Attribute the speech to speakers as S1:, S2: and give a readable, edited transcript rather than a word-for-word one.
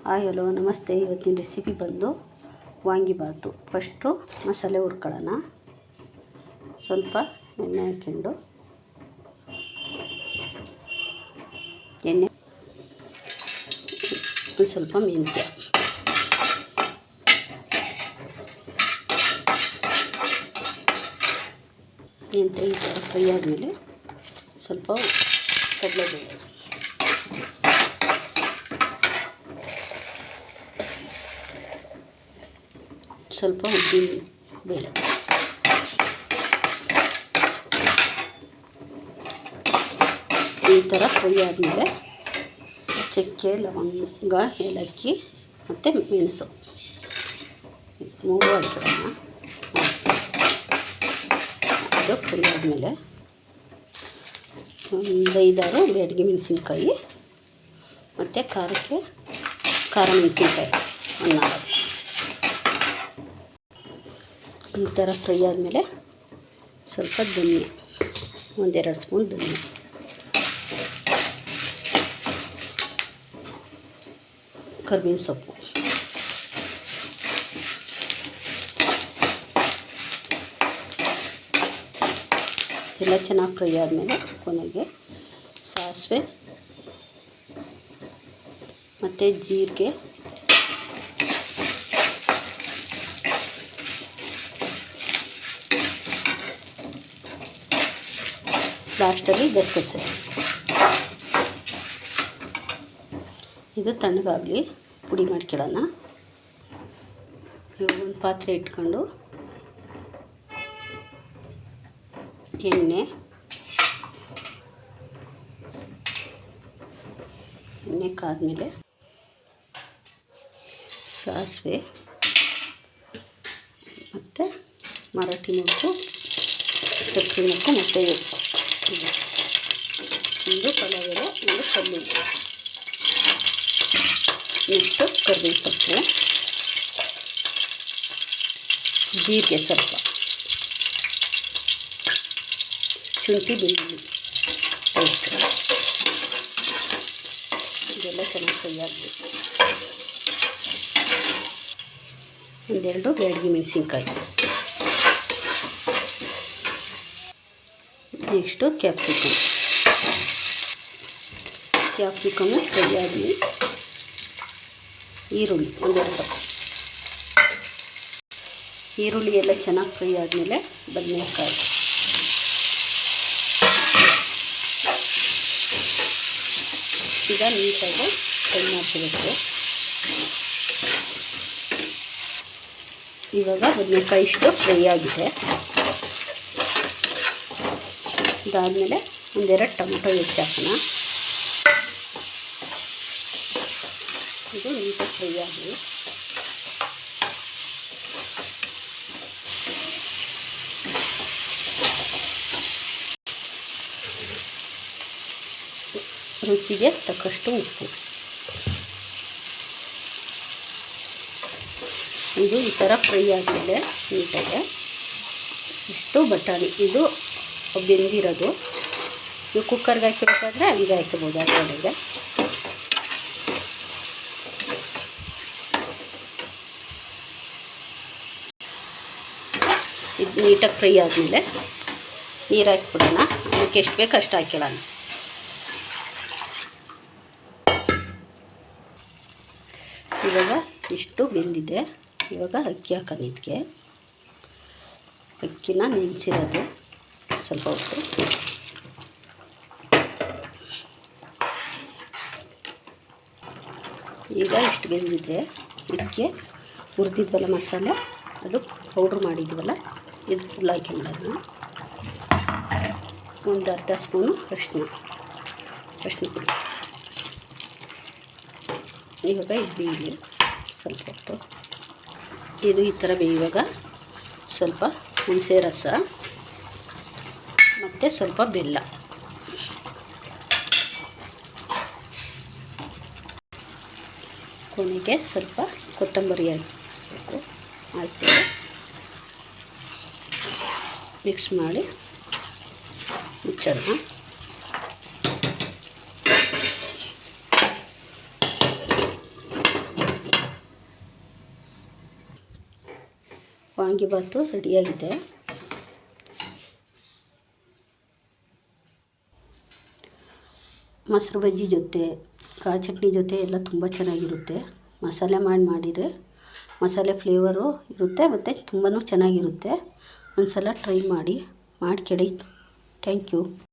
S1: Hi hello ನಮಸ್ತೆ. ಇವತ್ತಿನ recipe ಬಂದು ವಾಂಗಿಬಾತು. ಫಸ್ಟು ಮಸಾಲೆ ಹುರ್ಕೊಳ್ಳೋಣ. ಸ್ವಲ್ಪ ಎಣ್ಣೆ ಹಾಕ್ಕೊಂಡು ಒಂದು ಸ್ವಲ್ಪ ಮೆಂತ್ಯ, ಈ ಥರ ಫ್ರೈ ಆದಮೇಲೆ ಸ್ವಲ್ಪ ಕಡಲೆಬೇಳೆ, ಸ್ವಲ್ಪ ಉದ್ದಿನ ಬೇಳೆ, ಈ ಥರ ಫ್ರೈ ಆದಮೇಲೆ ಚಕ್ಕೆ, ಲವಂಗ, ಏಲಕ್ಕಿ ಮತ್ತು ಮೆಣಸು ಮೂರು ಹಾಕಿಡೋಣ. ಅದು ಫ್ರೈ ಆದಮೇಲೆ ಒಂದು 5-6 ಬ್ಯಾಡಗಿ ಮೆಣಸಿನ್ಕಾಯಿ ಮತ್ತು ಖಾರಕ್ಕೆ ಖಾರ ಮೆಣಸಿನ್ಕಾಯಿ ಒಂದು 4. ಈ ಥರ ಫ್ರೈ ಆದಮೇಲೆ ಸ್ವಲ್ಪ ಧನಿಯಾ, 1-2 ಸ್ಪೂನ್ ಧನಿಯಾ, ಕರಿಬೇವಿನ ಸೊಪ್ಪು, ಎಲ್ಲ ಚೆನ್ನಾಗಿ ಫ್ರೈ ಆದಮೇಲೆ ಕೊನೆಗೆ ಸಾಸಿವೆ ಮತ್ತು ಜೀರಿಗೆ, ಲಾಸ್ಟಲ್ಲಿ ಗಸಗಸೆ. ಇದು ತಣ್ಣಗಾಗಲಿ, ಪುಡಿ ಮಾಡ್ಕೊಳ್ಳೋಣ. ಒಂದು ಪಾತ್ರೆ ಇಟ್ಕೊಂಡು ಎಣ್ಣೆ ಕಾದ್ಮೇಲೆ ಸಾಸಿವೆ ಮತ್ತು ಮರಾಠಿ ಮೊಗ್ಗು, ಚಕ್ಕೆ ಮೊಗ್ಗು ಮತ್ತು ಒಂದು ಪಲಾವ್ ಎಲೆ, ಒಂದು ಕಲ್ಲುಳ್ಳಿ, ನೆಕ್ಸ್ಟು ಕರಿಬೇವು ಸೊಪ್ಪು, ಜೀರಿಗೆ ಸ್ವಲ್ಪ, ಶುಂಠಿ ಬೆಳ್ಳುಳ್ಳಿ ಪೇಸ್ಟ್. ಇದೆಲ್ಲ ಚೆನ್ನಾಗಿ ಫ್ರೈ ಆಗಬೇಕು. 1-2 ಬ್ಯಾಡಗಿ ಮೆಣಸಿನ್ಕಾಯಿ, ನೆಕ್ಸ್ಟು ಕ್ಯಾಪ್ಸಿಕಮ್ಮು ಫ್ರೈ ಆಗಿ, ಈರುಳ್ಳಿ 1-2 ಕಪ್. ಈರುಳ್ಳಿ ಎಲ್ಲ ಚೆನ್ನಾಗಿ ಫ್ರೈ ಆದಮೇಲೆ ಬದನೆಕಾಯಿ, ಈಗ ನೀಟಾಗಿ ಫ್ರೈ ಮಾಡ್ಕೋಬೇಕು. ಇವಾಗ ಬದನೆಕಾಯಿ ಇಷ್ಟು ಫ್ರೈ ಆಗಿದೆ. ಇದಾದಮೇಲೆ 1-2 ಟೊಮೆಟೊ ಹೆಚ್ಚಾಕೋಣ. ಇದು ನೀಟಾಗಿ ಫ್ರೈ ಆಗಲಿ. ರುಚಿಗೆ ತಕ್ಕಷ್ಟು ಉಪ್ಪು. ಇದು ಈ ಥರ ಫ್ರೈ ಆದಮೇಲೆ ನೀಟಾಗೆ ಇಷ್ಟು ಬಟಾಣಿ, ಇದು ಬೆಂದಿರೋದು. ನೀವು ಕುಕ್ಕರ್ಗೆ ಹಾಕಿಬೇಕಾದ್ರೆ ಹಂಗೆ ಹಾಕ್ಬೋದು. ಅದರೊಳಗೆ ಇದು ನೀಟಾಗಿ ಫ್ರೈ ಆದಮೇಲೆ ನೀರು ಹಾಕ್ಬಿಡೋಣ. ಅದಕ್ಕೆ ಎಷ್ಟು ಬೇಕು ಅಷ್ಟು ಹಾಕಿಡೋಣ. ಇವಾಗ ಇಷ್ಟು ಬೆಂದಿದೆ. ಇವಾಗ ಅಕ್ಕಿ ಹಾಕೋಣ. ಇದಕ್ಕೆ ಅಕ್ಕಿನ ನೆನೆಸಿರೋದು ಸ್ವಲ್ಪ ಹೊತ್ತು. ಈಗ ಇಷ್ಟು ಬೆಂದಿದೆ. ಇದಕ್ಕೆ ಹುರಿದಿದ್ವಲ್ಲ ಮಸಾಲೆ, ಅದು ಪೌಡ್ರ್ ಮಾಡಿದ್ವಲ್ಲ, ಇದು ಫುಲ್ ಹಾಕಿಬಿಡೋಣ. ಒಂದು ಅರ್ಧ ಸ್ಪೂನು ಅರಿಶಿನ ಪುಡಿ. ಇವಾಗ ಇದು ಬೇಯಲಿ ಸ್ವಲ್ಪ ಹೊತ್ತು. ಇದು ಈ ಥರ ಬೇಯುವಾಗ ಸ್ವಲ್ಪ ಹುಣಸೆ ರಸ ಮತ್ತು ಸ್ವಲ್ಪ ಬೆಲ್ಲ, ಕೊನೆಗೆ ಸ್ವಲ್ಪ ಕೊತ್ತಂಬರಿ ಹಾಕಬೇಕು. ಹಾಕಿ ಮಿಕ್ಸ್ ಮಾಡಿ ಮುಚ್ಚೋಣ. ವಾಂಗಿಬಾತು ರೆಡಿಯಾಗಿದೆ. ಮೊಸರು ಬಜ್ಜಿ ಜೊತೆ ಖಾರ ಚಟ್ನಿ ಜೊತೆ ಎಲ್ಲ ತುಂಬ ಚೆನ್ನಾಗಿರುತ್ತೆ. ಮಸಾಲೆ ಮಾಡಿದರೆ ಮಸಾಲೆ ಫ್ಲೇವರು ಇರುತ್ತೆ ಮತ್ತು ತುಂಬಾ ಚೆನ್ನಾಗಿರುತ್ತೆ. ಒಂದು ಸಲ ಟ್ರೈ ಮಾಡಿ ಕೇಳಿ. Thank you.